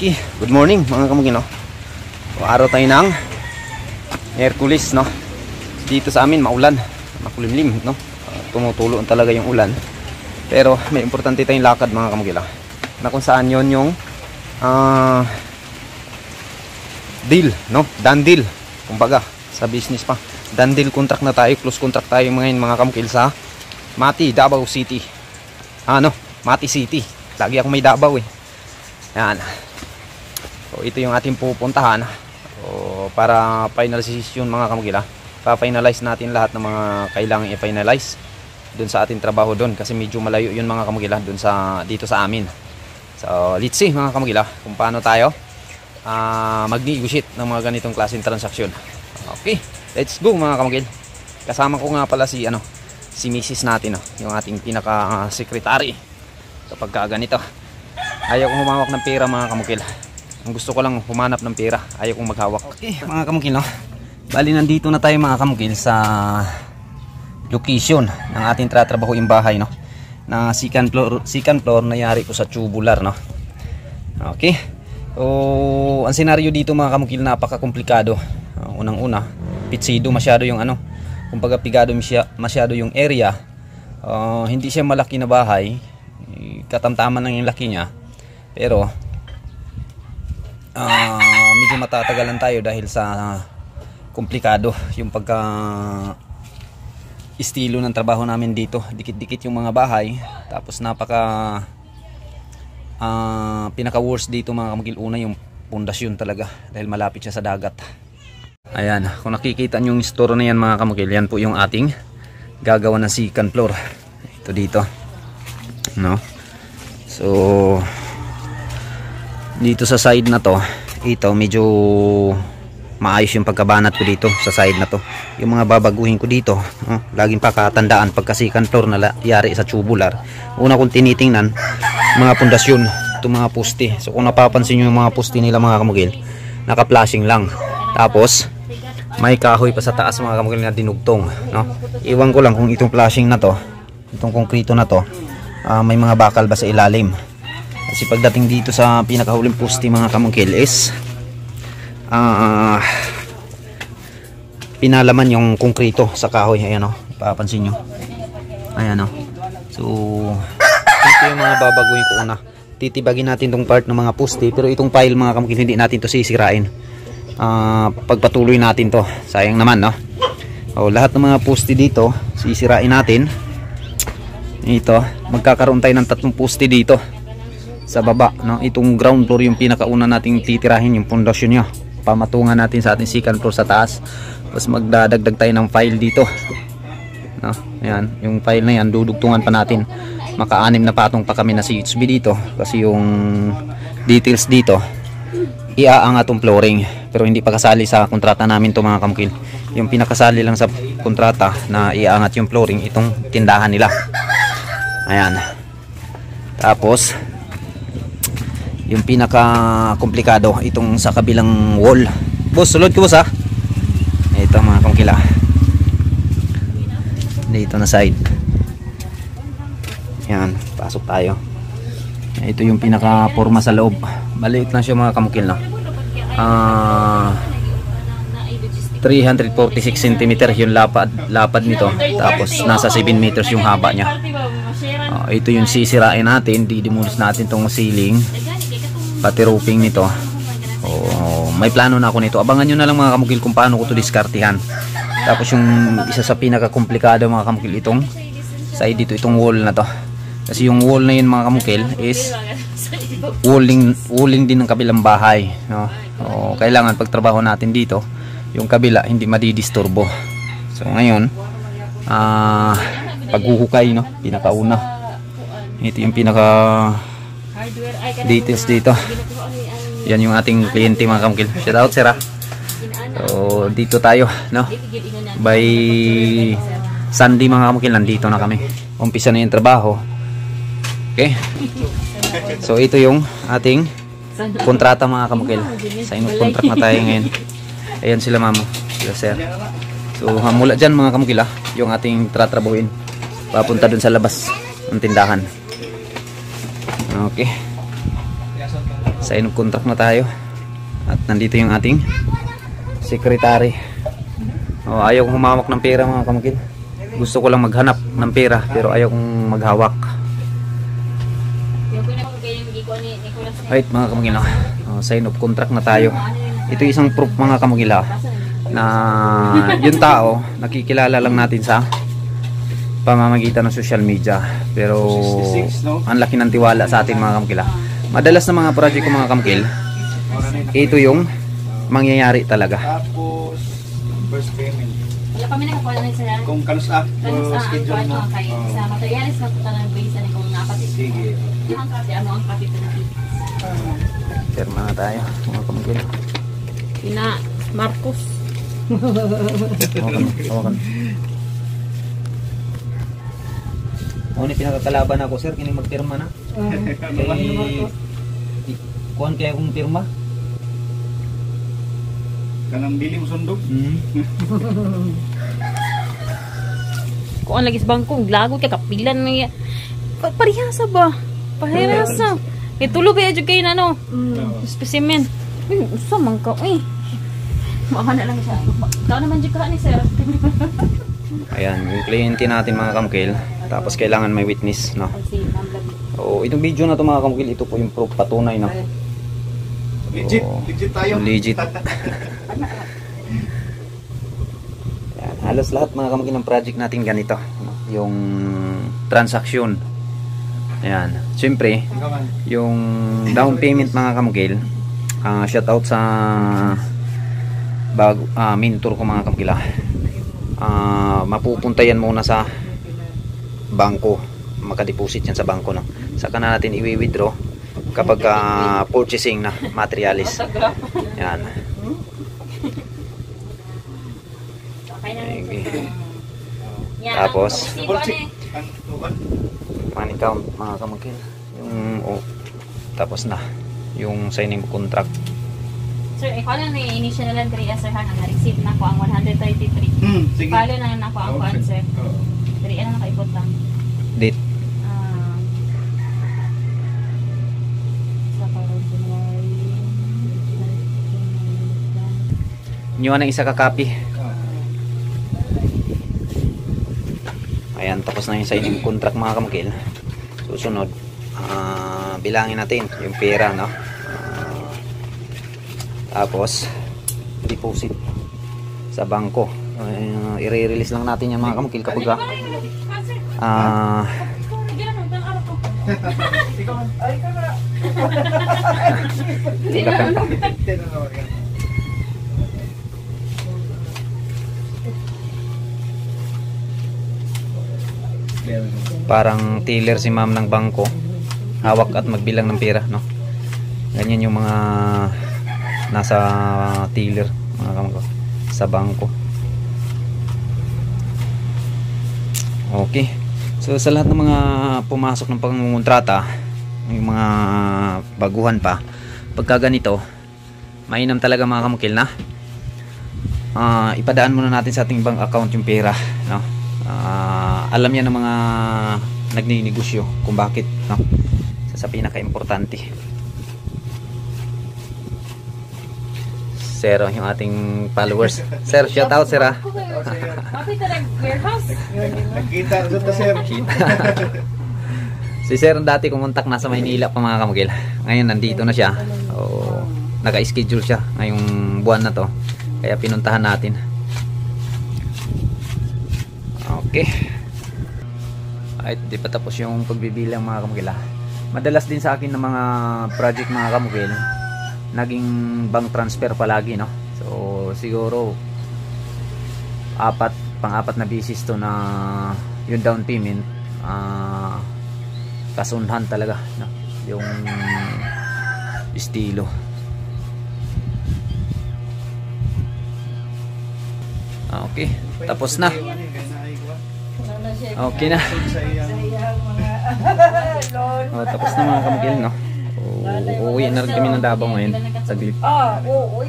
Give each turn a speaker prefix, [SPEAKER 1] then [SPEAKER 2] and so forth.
[SPEAKER 1] Okay, good morning mga kamugil, no? Araw tayo ng Hercules, no? Dito sa amin maulan, makulimlim, no? Tumutulo talaga yung ulan. Pero may importante tayong lakad mga kamugil, na kung saan yon yung deal, no? Done deal, kumbaga sa business pa. Done deal contract na tayo, close contract tayo mga kamugil sa Mati, Davao City. Mati City. Lagi ako may Davao eh. Yan. So ito yung ating pupuntahan. So, para final decision mga kamugil, pa-finalize natin lahat ng mga kailangan i-finalize dun sa ating trabaho dun, kasi medyo malayo yun mga kamugil dun sa dito sa amin. So let's see mga kamugil kung paano tayo mag-negotiate ng mga ganitong klaseng transaksyon. Okay, let's go mga kamugil. Kasama ko nga pala si Mrs. natin, yung ating pinaka secretary. Kapag ganito, ayaw kong humawak ng pera mga kamugil. Ang gusto ko lang humanap ng pera, ayaw kong maghawak. Okay mga kamugil, no? Bali nandito na tayo mga kamugil sa location ng ating tratrabaho yung bahay, no? Na second floor na yari ko sa tubular, no? Okay. So ang senaryo dito mga kamugil, napaka-komplikado. Unang-una, pitsido masyado yung kumbaga pigado masyado yung area. Hindi siya malaki na bahay, katamtaman lang yung laki niya, pero medyo matatagalan tayo dahil sa komplikado yung pagka estilo ng trabaho namin dito. Dikit-dikit yung mga bahay, tapos pinaka worst dito mga kamugil, una yung pundasyon talaga dahil malapit siya sa dagat. Ayan, kung nakikita nyo yung store na yan mga kamugil, yan po yung ating gagawa ng second floor. Ito dito, no? So dito sa side na to, ito medyo maayos yung pagkabanat ko dito sa side na to. Yung mga babaguhin ko dito, laging pakatandaan pagka second floor na yari sa tubular, una kong tinitingnan mga pundasyon, itong mga poste. So kung napapansin nyo yung mga poste nila mga kamugil, naka-flashing lang, tapos may kahoy pa sa taas mga kamugil na dinugtong, no? Iwan ko lang kung itong flashing na to, itong konkrito na to, may mga bakal ba sa ilalim. Kasi pagdating dito sa pinakahuling poste mga kamugil is pinalaman yung konkrito sa kahoy. Ayan o, papansin nyo. Ayan o. So ito yung mga babaguhin ko una. Titibagin natin tong part ng mga poste, pero itong pile mga kamugil hindi natin to sisirain. Pagpatuloy natin to, sayang naman, no? Lahat ng mga poste dito sisirain natin. Ito, magkakaroon tayo ng 3 poste dito sa baba, no? Itong ground floor yung pinakauna nating titirahin, yung pundasyon niya. Pamatungan natin sa ating second floor sa taas. Tapos magdadagdag tayo ng file dito, no? Ayan, yung file na yan dudugtungan pa natin. Maka-6 na patong pa kami na CHB dito, kasi yung details dito iaangat tong flooring, pero hindi pa kasali sa kontrata namin to mga kamukil. Yung pinakasali lang sa kontrata na iaangat yung flooring, itong tindahan nila. Ayan. Tapos yung pinaka komplikado itong sa kabilang wall. Boss, sulod ko boss ha. Ito mga kamukil, dito na side. Ayan, pasok tayo. Ito yung pinaka forma sa loob. Maliit lang siya mga kamukil, no? 346 cm yung lapad nito, tapos nasa 7 meters yung haba niya. Ito yung sisirain natin, didemolis natin tong ceiling, pati roofing nito. May plano na ako nito. Abangan nyo na lang mga kamukil kung paano ko to diskartihan. Tapos yung isa sa pinaka komplikado mga kamukil, itong side dito, itong wall na to. Kasi yung wall na yun mga kamukil is walling din ng kabilang bahay, no? Kailangan pagtrabaho natin dito yung kabila hindi madidisturbo. So ngayon paghuhukay, no? Pinakauna, ito yung pinaka details dito. Yan yung ating kliyente mga kamukil. Shout out sir. So dito tayo, no? By Sunday mga kamukil nandito na kami. Umpisa na yung trabaho. Okay. So ito yung ating kontrata mga kamukil. Sign of contract na tayo ngayon. Ayan sila mamo, sila sir. So mula dyan mga kamukil, yung ating tratrabuhin papunta dun sa labas ng tindahan. Okay. Sign of contract na tayo. At nandito yung ating secretary. Ayaw kong humawak ng pera mga kamukil. Gusto ko lang maghanap ng pera pero ayaw kong maghawak. Right mga kamukil, sign of contract na tayo. Ito isang proof mga kamukil na yung tao nakikilala lang natin sa pamamagitan ng social media, pero ang laki ng tiwala sa atin mga kamukil. Madalas na mga project ko mga kamukil, ito yung mangyayari talaga.
[SPEAKER 2] Tapos first payment.
[SPEAKER 3] Wala kami nakakuha na sila.
[SPEAKER 2] Kung kanus schedule mo.
[SPEAKER 3] Sa materialis na punta ng base na kung nakapit.
[SPEAKER 2] Sige.
[SPEAKER 3] Ang kasi ano ang kapit na
[SPEAKER 1] Pirma na tayo mga kamukil.
[SPEAKER 3] Ina Marcos.
[SPEAKER 1] Hawakan. Ni pinakakalaban ako sir, kining magpirma na. Kuan kaya akong pirma?
[SPEAKER 2] Kanang bili mo sundog.
[SPEAKER 3] Kuan lagi sa bangkong lago kay kapilan na parihasa ba? Parihasa. Itulo ba jud kay nano? Specimen. Usa man ka uy. Maka na lang siya. Ikaw naman jud ka ni sir.
[SPEAKER 1] Ayan, yung kliyente natin mga kamukil. Tapos kailangan may witness, no? Itong video na to mga kamukil, ito po yung proof, patunay na.
[SPEAKER 2] Legit, legit tayo.
[SPEAKER 1] Legit. Ayan, halos lahat mga kamukil ng project natin ganito, no? Yung transaction. Ayan, siyempre, yung down payment mga kamukil, shout out sa mentor ko mga kamukil. Mapupunta yan muna sa bangko, makadeposit yan sa bangko, no? Saka na natin i-withdraw kapag purchasing na materialis. Yan. Okay. Tapos money count mga kamukil, yung tapos na yung signing contract.
[SPEAKER 3] Sir, ikaw lang na initial na lang 3 sir ha, na-receive na ko ang 133.
[SPEAKER 2] Sige.
[SPEAKER 3] Follow na lang ako ang kuan sir. 3 na nakaipot lang.
[SPEAKER 1] Date.
[SPEAKER 3] Sa January.
[SPEAKER 1] Nyo ng isa ka copy. Ayan, tapos na yung signing contract mga kamukil. Susunod, bilangin natin yung pera, no? Tapos deposit sa bangko. I-release lang natin yan mga kamukil kapag parang teller si ma'am ng bangko, hawak at magbilang ng pera, no? Ganyan yung mga nasa teller mga kamukil sa bangko. Okay, so sa lahat ng mga pumasok ng pangungontrata, yung mga baguhan pa, pagka ganito mainam talaga mga kamukil na ipadaan muna natin sa ating bank account yung pera, no? Alam yan ng mga nagninegosyo kung bakit, no? Sa pinaka-importante. Sir, yung ating followers. Sir, shout out sir ha.
[SPEAKER 3] Kapit na warehouse.
[SPEAKER 2] Nakita rin ito sir.
[SPEAKER 1] Si sir dati kumontak nasa Maynila pa mga kamukil. Ngayon nandito na siya. Naka-schedule siya ngayong buwan na to. Kaya pinuntahan natin. Okay. Ay, di pa tapos yung pagbibilang mga kamukil. Madalas din sa akin ng mga project mga kamukil, naging bank transfer palagi, no? So siguro pang-apat na bisis to na yung down payment kasunhan talaga, no? Yung estilo. Okay, tapos na. Okay na. Tapos na mga kamukil, no? Uuwi na rin kami ng Davao ngayon. Saglit.
[SPEAKER 3] Oo.